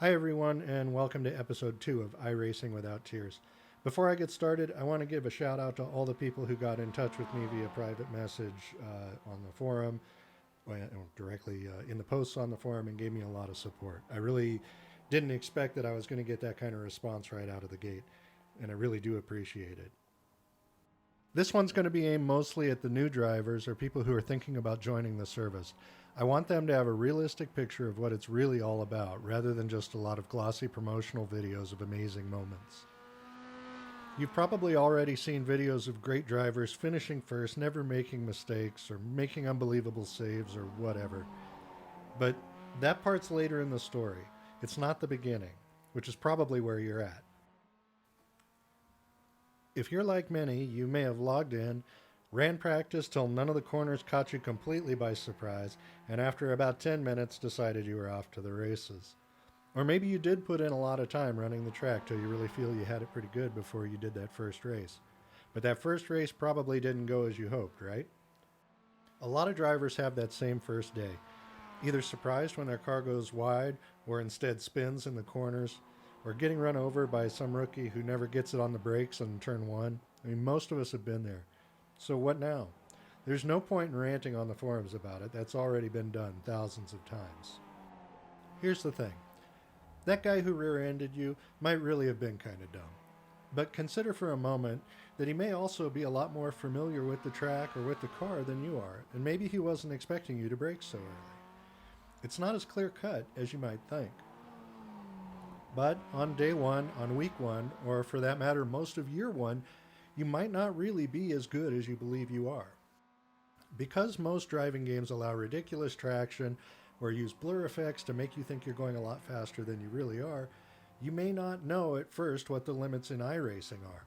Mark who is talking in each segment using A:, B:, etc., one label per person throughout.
A: Hi, everyone, and welcome to episode 2 of iRacing Without Tears. Before I get started, I want to give a shout out to all the people who got in touch with me via private message on the forum, directly in the posts on the forum, and gave me a lot of support. I really didn't expect that I was going to get that kind of response right out of the gate, and I really do appreciate it. This one's going to be aimed mostly at the new drivers or people who are thinking about joining the service. I want them to have a realistic picture of what it's really all about, rather than just a lot of glossy promotional videos of amazing moments. You've probably already seen videos of great drivers finishing first, never making mistakes, or making unbelievable saves, or whatever. But that part's later in the story. It's not the beginning, which is probably where you're at. If you're like many, you may have logged in, ran practice till none of the corners caught you completely by surprise, and after about 10 minutes decided you were off to the races. Or maybe you did put in a lot of time running the track till you really feel you had it pretty good before you did that first race. But that first race probably didn't go as you hoped, right? A lot of drivers have that same first day, either surprised when their car goes wide or instead spins in the corners, or getting run over by some rookie who never gets it on the brakes on turn one. I mean, most of us have been there. So what now? There's no point in ranting on the forums about it. That's already been done thousands of times. Here's the thing. That guy who rear-ended you might really have been kind of dumb. But consider for a moment that he may also be a lot more familiar with the track or with the car than you are, and maybe he wasn't expecting you to brake so early. It's not as clear-cut as you might think. But on day one, on week one, or for that matter, most of year one, you might not really be as good as you believe you are. Because most driving games allow ridiculous traction or use blur effects to make you think you're going a lot faster than you really are, you may not know at first what the limits in iRacing are.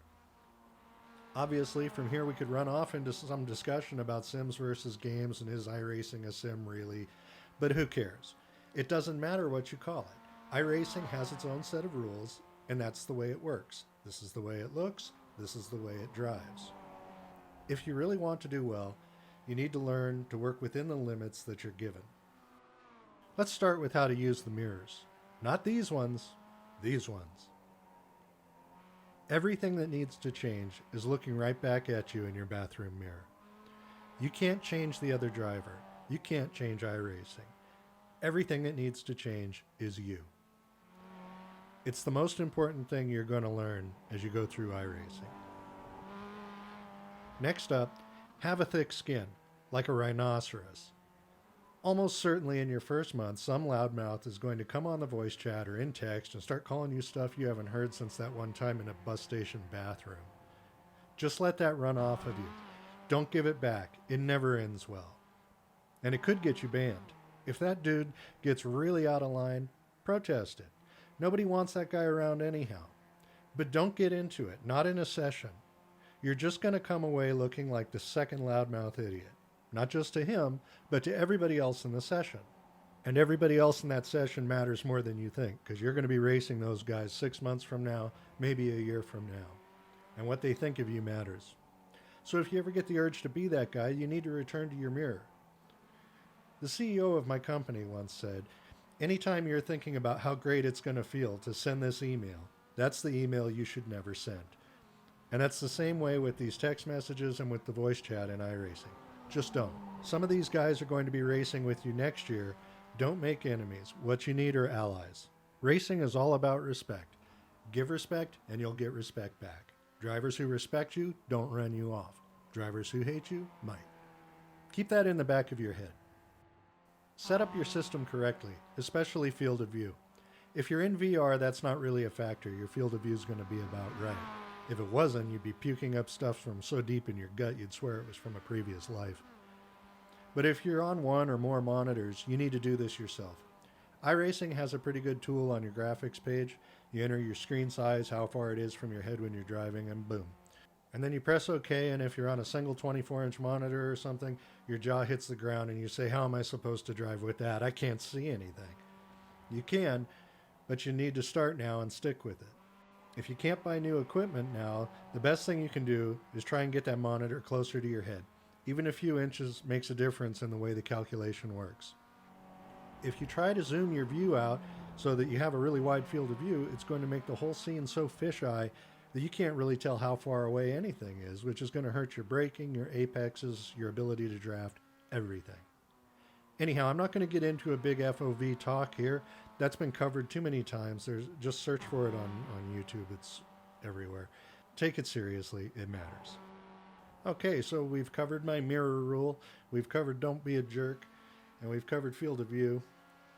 A: Obviously, from here we could run off into some discussion about sims versus games and is iRacing a sim really, but who cares? It doesn't matter what you call it. iRacing has its own set of rules, and that's the way it works. This is the way it looks, this is the way it drives. If you really want to do well, you need to learn to work within the limits that you're given. Let's start with how to use the mirrors. Not these ones, these ones. Everything that needs to change is looking right back at you in your bathroom mirror. You can't change the other driver. You can't change iRacing. Everything that needs to change is you. It's the most important thing you're going to learn as you go through iRacing. Next up, have a thick skin, like a rhinoceros. Almost certainly in your first month, some loudmouth is going to come on the voice chat or in text and start calling you stuff you haven't heard since that one time in a bus station bathroom. Just let that run off of you. Don't give it back. It never ends well. And it could get you banned. If that dude gets really out of line, protest it. Nobody wants that guy around anyhow. But don't get into it, not in a session. You're just going to come away looking like the second loudmouth idiot. Not just to him, but to everybody else in the session. And everybody else in that session matters more than you think, because you're going to be racing those guys 6 months from now, maybe a year from now. And what they think of you matters. So if you ever get the urge to be that guy, you need to return to your mirror. The CEO of my company once said, anytime you're thinking about how great it's going to feel to send this email, that's the email you should never send. And that's the same way with these text messages and with the voice chat in iRacing. Just don't. Some of these guys are going to be racing with you next year. Don't make enemies. What you need are allies. Racing is all about respect. Give respect and you'll get respect back. Drivers who respect you don't run you off. Drivers who hate you might. Keep that in the back of your head. Set up your system correctly, especially field of view. If you're in VR, that's not really a factor. Your field of view is going to be about right. If it wasn't, you'd be puking up stuff from so deep in your gut you'd swear it was from a previous life. But if you're on one or more monitors, you need to do this yourself. iRacing has a pretty good tool on your graphics page. You enter your screen size, how far it is from your head when you're driving, and boom. And then you press OK, and if you're on a single 24-inch monitor or something, your jaw hits the ground and you say, how am I supposed to drive with that? I can't see anything. You can, but you need to start now and stick with it. If you can't buy new equipment now, the best thing you can do is try and get that monitor closer to your head. Even a few inches makes a difference in the way the calculation works. If you try to zoom your view out so that you have a really wide field of view, it's going to make the whole scene so fisheye that you can't really tell how far away anything is, which is going to hurt your braking, your apexes, your ability to draft, everything. Anyhow, I'm not going to get into a big FOV talk here. That's been covered too many times. Just search for it on YouTube. It's everywhere. Take it seriously. It matters. Okay, so we've covered my mirror rule. We've covered don't be a jerk. And we've covered field of view.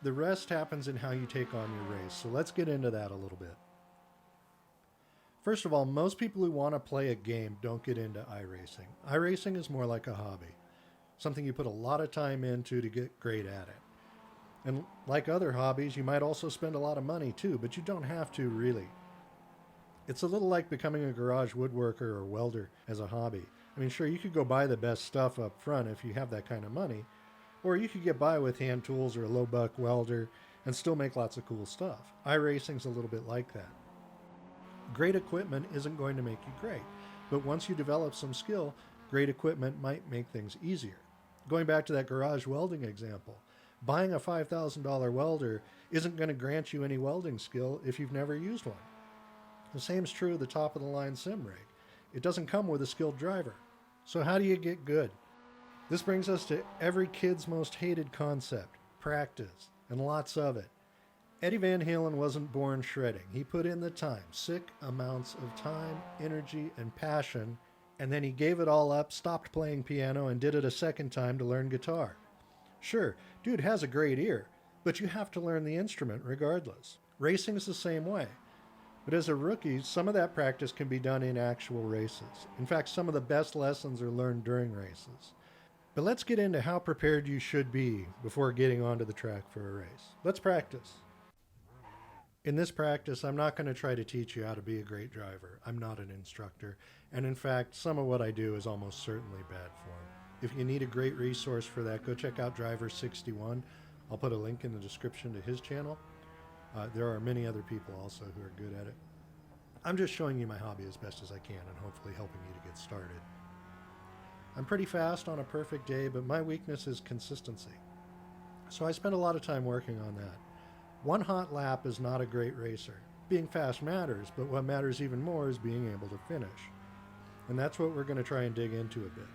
A: The rest happens in how you take on your race. So let's get into that a little bit. First of all, most people who want to play a game don't get into iRacing. iRacing is more like a hobby. Something you put a lot of time into to get great at it. And like other hobbies, you might also spend a lot of money too, but you don't have to really. It's a little like becoming a garage woodworker or welder as a hobby. I mean, sure, you could go buy the best stuff up front if you have that kind of money, or you could get by with hand tools or a low buck welder and still make lots of cool stuff. iRacing's a little bit like that. Great equipment isn't going to make you great, but once you develop some skill, great equipment might make things easier. Going back to that garage welding example, buying a $5,000 welder isn't going to grant you any welding skill if you've never used one. The same is true of the top-of-the-line sim rig. It doesn't come with a skilled driver. So how do you get good? This brings us to every kid's most hated concept, practice, and lots of it. Eddie Van Halen wasn't born shredding. He put in the time, sick amounts of time, energy, and passion, and then he gave it all up, stopped playing piano, and did it a second time to learn guitar. Sure, dude has a great ear, but you have to learn the instrument regardless. Racing is the same way. But as a rookie, some of that practice can be done in actual races. In fact, some of the best lessons are learned during races. But let's get into how prepared you should be before getting onto the track for a race. Let's practice. In this practice, I'm not going to try to teach you how to be a great driver. I'm not an instructor. And in fact, some of what I do is almost certainly bad form. If you need a great resource for that, go check out Driver61. I'll put a link in the description to his channel. There are many other people also who are good at it. I'm just showing you my hobby as best as I can and hopefully helping you to get started. I'm pretty fast on a perfect day, but my weakness is consistency. So I spend a lot of time working on that. One hot lap is not a great racer. Being fast matters, but what matters even more is being able to finish. And that's what we're going to try and dig into a bit.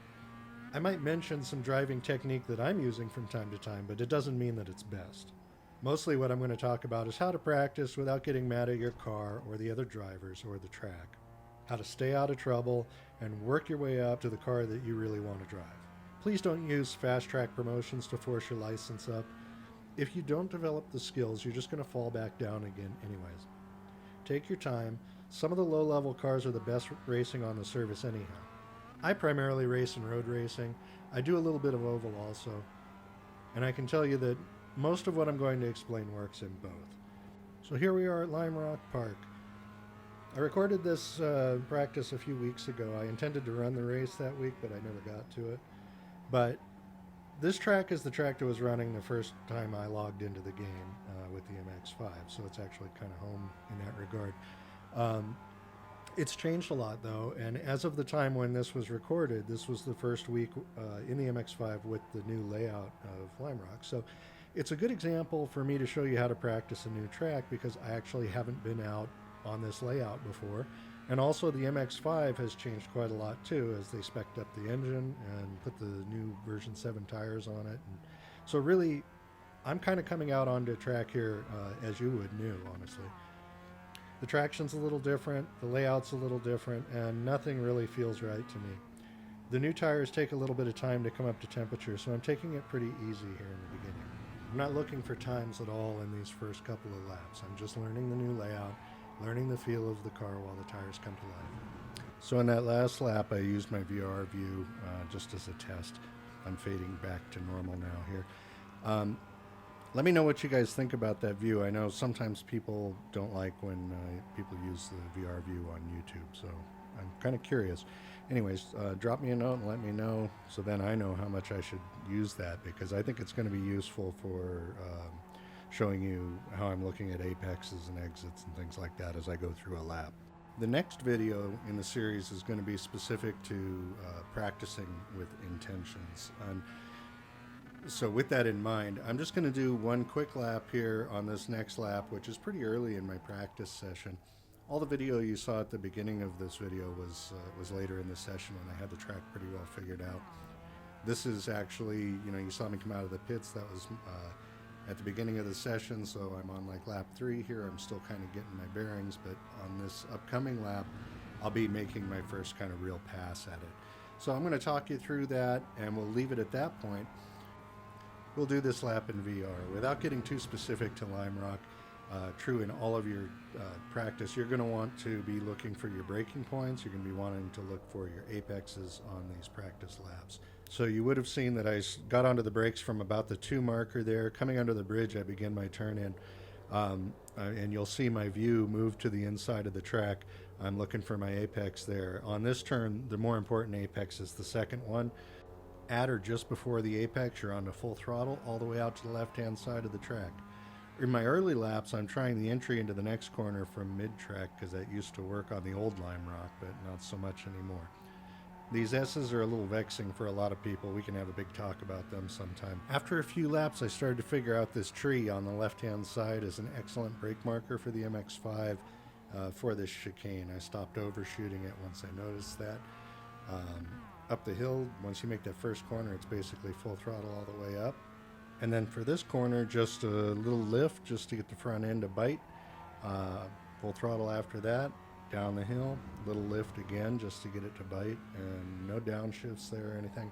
A: I might mention some driving technique that I'm using from time to time, but it doesn't mean that it's best. Mostly what I'm going to talk about is how to practice without getting mad at your car or the other drivers or the track. How to stay out of trouble and work your way up to the car that you really want to drive. Please don't use fast track promotions to force your license up. If you don't develop the skills, you're just going to fall back down again anyways. Take your time. Some of the low-level cars are the best racing on the service anyhow. I primarily race in road racing. I do a little bit of oval also. And I can tell you that most of what I'm going to explain works in both. So here we are at Lime Rock Park. I recorded this practice a few weeks ago. I intended to run the race that week, but I never got to it. But this track is the track that was running the first time I logged into the game with the MX-5, so it's actually kind of home in that regard. It's changed a lot, though, and as of the time when this was recorded, this was the first week in the MX-5 with the new layout of Lime Rock. So it's a good example for me to show you how to practice a new track because I actually haven't been out on this layout before. And also the MX-5 has changed quite a lot too, as they spec'd up the engine and put the new version 7 tires on it. And so really, I'm kind of coming out onto a track here as you would new, honestly. The traction's a little different, the layout's a little different, and nothing really feels right to me. The new tires take a little bit of time to come up to temperature, so I'm taking it pretty easy here in the beginning. I'm not looking for times at all in these first couple of laps. I'm just learning the new layout, learning the feel of the car while the tires come to life. So in that last lap, I used my VR view just as a test. I'm fading back to normal now here. Let me know what you guys think about that view. I know sometimes people don't like when people use the VR view on YouTube, so I'm kind of curious. Anyways, drop me a note and let me know so then I know how much I should use that, because I think it's going to be useful for showing you how I'm looking at apexes and exits and things like that as I go through a lap. The next video in the series is going to be specific to practicing with intentions. And So with that in mind, I'm just going to do one quick lap here on this next lap, which is pretty early in my practice session. All the video you saw at the beginning of this video was later in the session when I had the track pretty well figured out. This is actually, you saw me come out of the pits. That was at the beginning of the session, so I'm on like lap 3 here. I'm still kind of getting my bearings, but on this upcoming lap, I'll be making my first kind of real pass at it. So I'm going to talk you through that, and we'll leave it at that point. We'll do this lap in VR. Without getting too specific to Lime Rock, true in all of your practice, you're going to want to be looking for your braking points. You're going to be wanting to look for your apexes on these practice laps. So you would have seen that I got onto the brakes from about the 2 marker there. Coming under the bridge, I begin my turn in, and you'll see my view move to the inside of the track. I'm looking for my apex there. On this turn, the more important apex is the second one. At or just before the apex, you're on the full throttle all the way out to the left-hand side of the track. In my early laps, I'm trying the entry into the next corner from mid-track because that used to work on the old Lime Rock, but not so much anymore. These S's are a little vexing for a lot of people. We can have a big talk about them sometime. After a few laps, I started to figure out this tree on the left-hand side is an excellent brake marker for the MX-5 for this chicane. I stopped overshooting it once I noticed that. Up the hill, once you make that first corner, it's basically full throttle all the way up. And then for this corner, just a little lift just to get the front end to bite. Full throttle after that, down the hill, little lift again just to get it to bite, and no downshifts there or anything.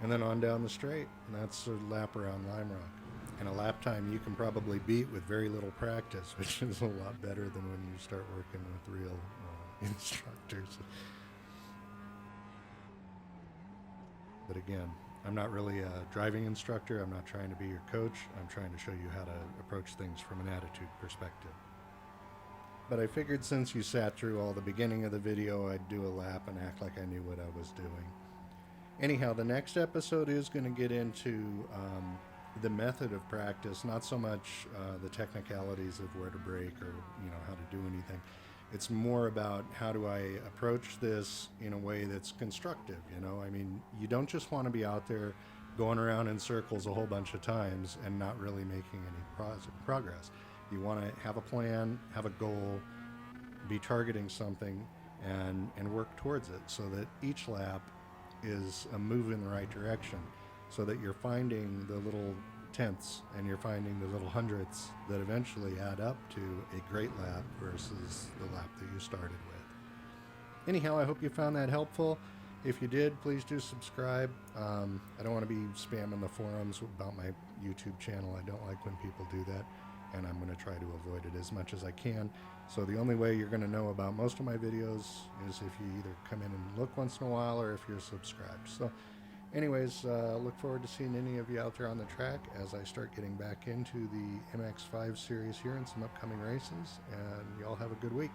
A: And then on down the straight, and that's a lap around Lime Rock. And a lap time you can probably beat with very little practice, which is a lot better than when you start working with real instructors. But again, I'm not really a driving instructor. I'm not trying to be your coach. I'm trying to show you how to approach things from an attitude perspective. But I figured since you sat through all the beginning of the video, I'd do a lap and act like I knew what I was doing. Anyhow, the next episode is going to get into the method of practice, not so much the technicalities of where to brake or how to do anything. It's more about how do I approach this in a way that's constructive, I mean, you don't just want to be out there going around in circles a whole bunch of times and not really making any progress. You want to have a plan, have a goal, be targeting something, and work towards it so that each lap is a move in the right direction, so that you're finding the little tenths and you're finding the little hundredths that eventually add up to a great lap versus the lap that you started with. Anyhow, I hope you found that helpful. If you did, please do subscribe. I don't want to be spamming the forums about my YouTube channel. I don't like when people do that, and I'm going to try to avoid it as much as I can. So the only way you're going to know about most of my videos is if you either come in and look once in a while or if you're subscribed. So anyways, look forward to seeing any of you out there on the track as I start getting back into the MX-5 series here in some upcoming races, and y'all have a good week.